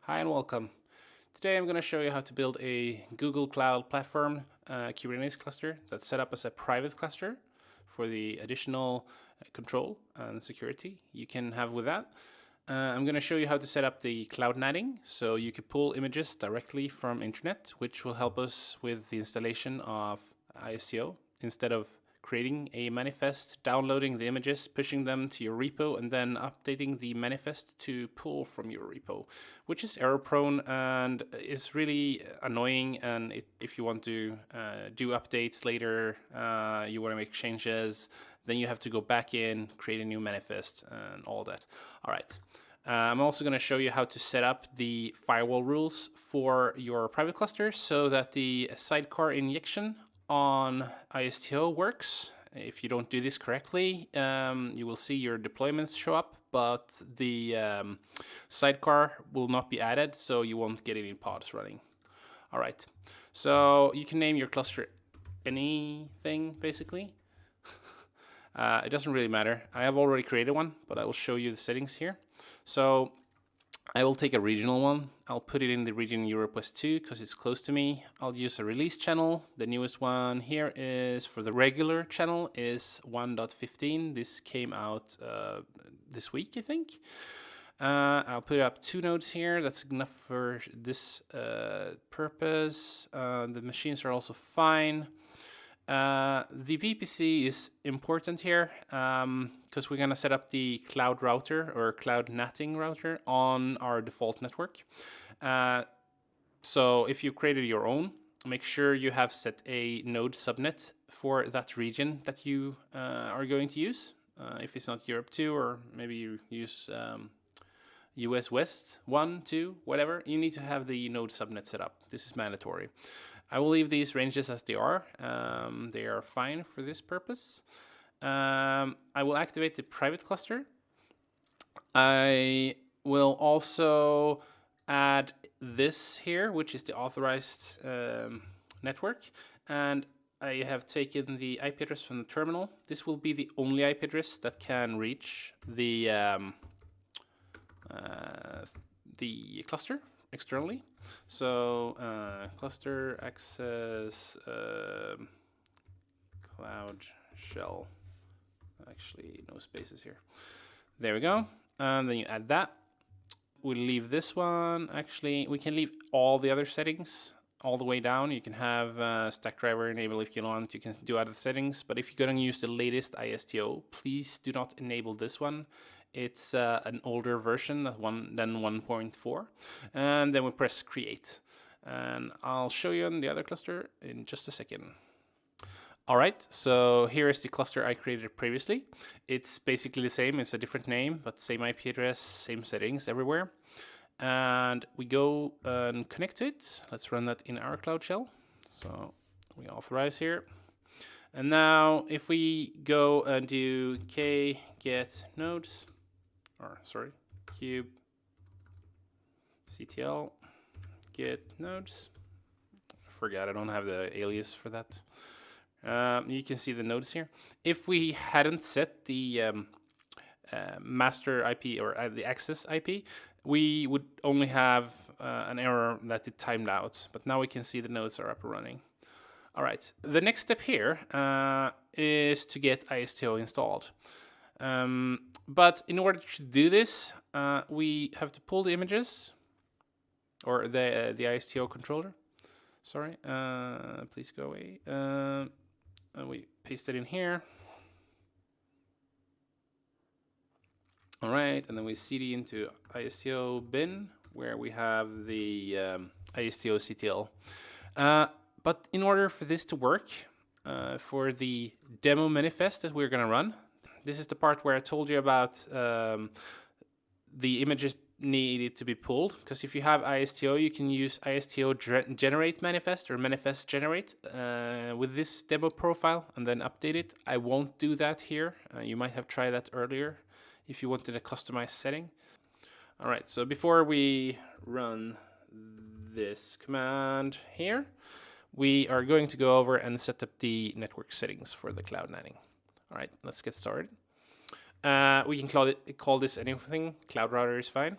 Hi and welcome. Today I'm going to show you how to build a Google Cloud Platform Kubernetes cluster that's set up as a private cluster for the additional control and security you can have with that. I'm going to show you how to set up the Cloud NATing so you can pull images directly from internet, which will help us with the installation of Istio instead of creating a manifest, downloading the images, pushing them to your repo, and then updating the manifest to pull from your repo, which is error prone and is really annoying. And if you want to do updates later, you want to make changes, then you have to go back in, create a new manifest and all that. All right. I'm also going to show you how to set up the firewall rules for your private cluster so that the sidecar injection on Istio works. If you don't do this correctly, you will see your deployments show up, but the sidecar will not be added, so you won't get any pods running. All right, so you can name your cluster anything, basically. It doesn't really matter. I have already created one, but I will show you the settings here. So I will take a regional one. I'll put it in the region Europe West 2 because it's close to me. I'll use a release channel. The newest one here is for the regular channel is 1.15. This came out this week, I think. I'll put up 2 nodes here. That's enough for this purpose. The machines are also fine. The VPC is important here because we're going to set up the cloud router or cloud NATing router on our default network. So if you created your own, make sure you have set a node subnet for that region that you are going to use. If it's not Europe 2, or maybe you use US West 1, 2, whatever, you need to have the node subnet set up. This is mandatory. I will leave these ranges as they are. They are fine for this purpose. I will activate the private cluster. I will also add this here, which is the authorized network. And I have taken the IP address from the terminal. This will be the only IP address that can reach the cluster externally. So cluster access cloud shell, actually no spaces here. There we go. And then you add that. We'll leave this one. Actually, we can leave all the other settings all the way down. You can have stack driver enable if you want. You can do other settings, but if you're going to use the latest Istio, please do not enable this one. It's an older version than 1.4. And then we press create. And I'll show you on the other cluster in just a second. All right, so here is the cluster I created previously. It's basically the same. It's a different name, but same IP address, same settings everywhere. And we go and connect to it. Let's run that in our Cloud Shell. So we authorize here. And now if we go and do k get nodes, or sorry, cube ctl get nodes. I forgot I don't have the alias for that. You can see the nodes here. If we hadn't set the master IP or the access IP, we would only have an error that it timed out. But now we can see the nodes are up and running. All right. The next step here is to get Istio installed. But in order to do this, we have to pull the images or the Istio controller. Sorry, please go away. And we paste it in here. All right, and then we cd into Istio bin where we have the Istio CTL. But in order for this to work, for the demo manifest that we're going to run, this is the part where I told you about the images needed to be pulled, because if you have Istio, you can use Istio generate manifest or manifest generate with this demo profile and then update it. I won't do that here. You might have tried that earlier if you wanted a customized setting. All right, so before we run this command here, we are going to go over and set up the network settings for the cloud NATing. All right, let's get started. We can call this anything. Cloud router is fine.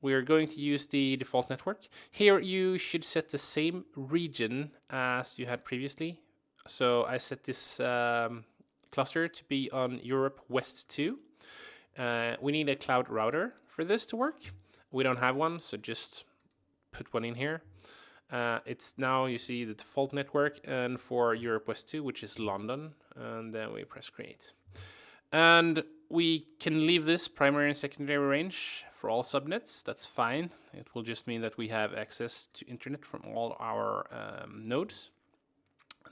we're going to use the default network. Here you should set the same region as you had previously. So I set this cluster to be on Europe West 2. We need a cloud router for this to work. We don't have one, so just put one in here. It's now, you see, the default network, and for Europe West 2, which is London, and then we press create. And we can leave this primary and secondary range for all subnets. That's fine. It will just mean that we have access to internet from all our nodes.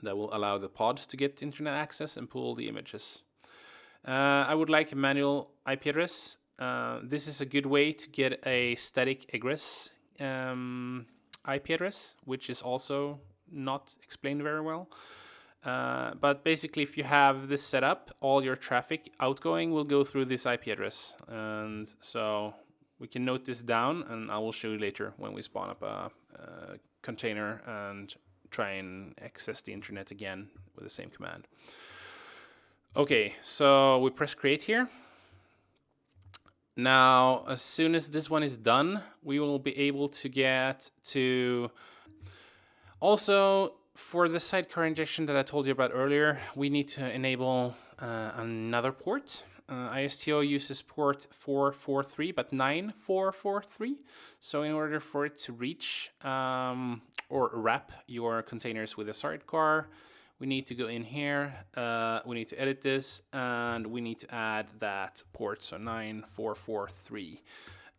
That will allow the pods to get internet access and pull the images. I would like a manual IP address. This is a good way to get a static egress IP address, which is also not explained very well. But basically, if you have this set up, all your traffic outgoing will go through this IP address. And so we can note this down, and I will show you later when we spawn up a container and try and access the internet again with the same command. Okay, so we press create here. Now, as soon as this one is done, we will be able to get to... Also, for the sidecar injection that I told you about earlier, we need to enable another port. Istio uses port 443, but 9443. So in order for it to reach or wrap your containers with a sidecar, we need to go in here, we need to edit this, and we need to add that port, so 9443.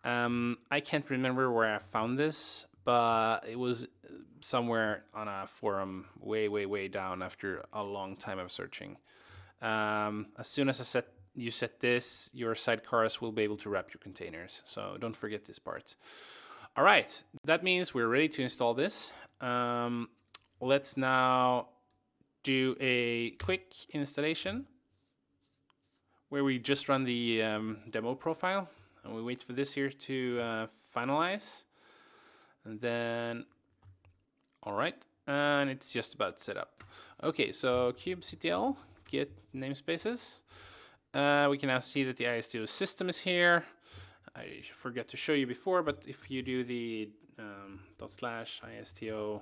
I can't remember where I found this, but it was somewhere on a forum way down after a long time of searching. As soon as you set this, your sidecars will be able to wrap your containers, so don't forget this part. All right, that means we're ready to install this. Let's now do a quick installation where we just run the demo profile, and we wait for this here to finalize. And then, all right, and it's just about set up. Okay, so kubectl get namespaces. We can now see that the Istio system is here. I forgot to show you before, but if you do the /istio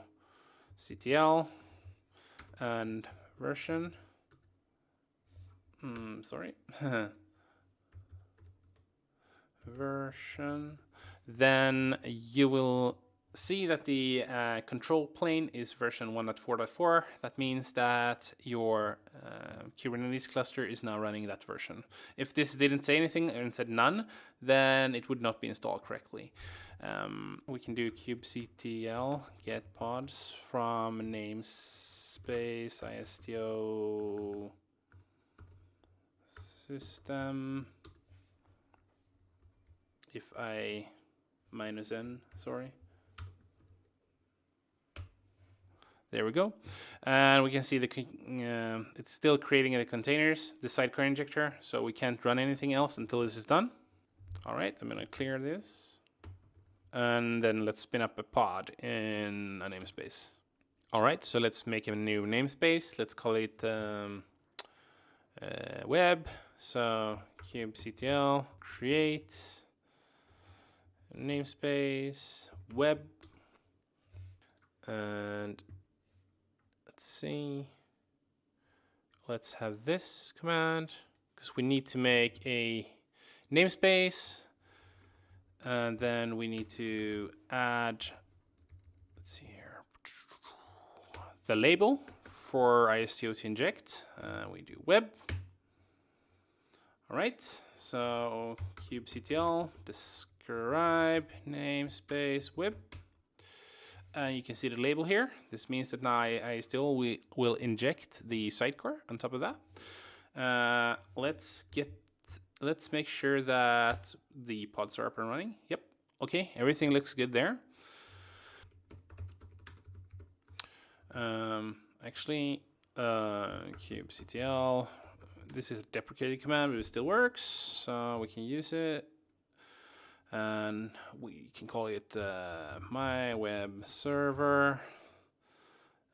ctl and version, version, then you will see that the control plane is version 1.4.4. That means that your Kubernetes cluster is now running that version. If this didn't say anything and said none, then it would not be installed correctly. We can do kubectl get pods from namespace istio system. If I -n, sorry. There we go. And we can see it's still creating the containers, the sidecar injector, so we can't run anything else until this is done. All right, I'm gonna clear this. And then let's spin up a pod in a namespace. All right, so let's make a new namespace. Let's call it web. So kubectl create namespace web, and let's see, let's have this command because we need to make a namespace, and then we need to add, let's see here, the label for Istio to inject. We do web. All right, so kubectl describe namespace web. You can see the label here. This means that now Istio will inject the sidecar on top of that. Let's make sure that the pods are up and running. Yep. Okay, everything looks good there. Actually, kubectl. This is a deprecated command, but it still works, so we can use it. And we can call it my web server.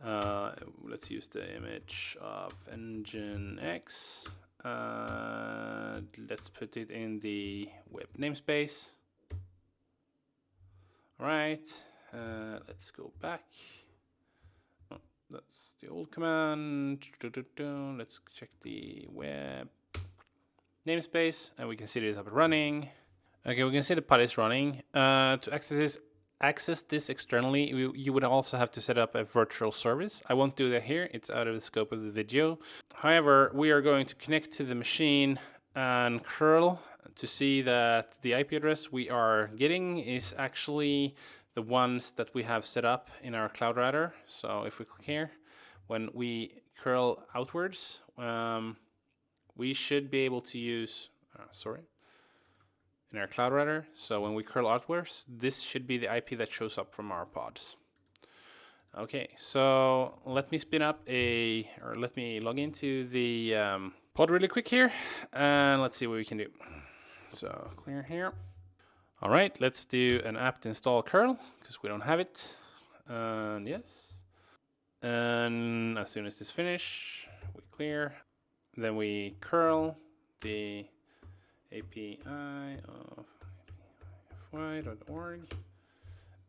Let's use the image of Nginx. Let's put it in the web namespace. All right, let's go back. Oh, that's the old command. Let's check the web namespace, and we can see it is up and running. Okay, we can see the pod is running. To access this externally, you would also have to set up a virtual service. I won't do that here. It's out of the scope of the video. However, we are going to connect to the machine and curl to see that the IP address we are getting is actually the ones that we have set up in our cloud router. So if we click here, when we curl outwards, we should be able to use, in our cloud router. So when we curl outwards, this should be the IP that shows up from our pods. Okay, so let me let me log into the pod really quick here, and let's see what we can do. So clear here. All right, let's do an apt install curl because we don't have it. And yes. And as soon as this finish, we clear. Then we curl the API of fy.org.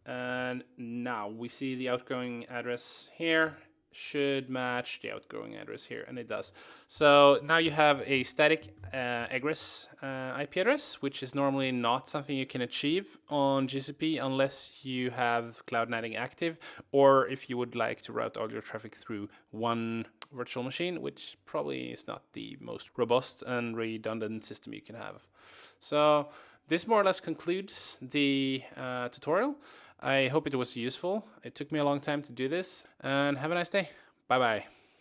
And now we see the outgoing address here should match the outgoing address here, and it does. So now you have a static egress IP address, which is normally not something you can achieve on GCP unless you have Cloud NATing active, or if you would like to route all your traffic through one virtual machine, which probably is not the most robust and redundant system you can have. So this more or less concludes the tutorial. I hope it was useful. It took me a long time to do this, and have a nice day. Bye bye.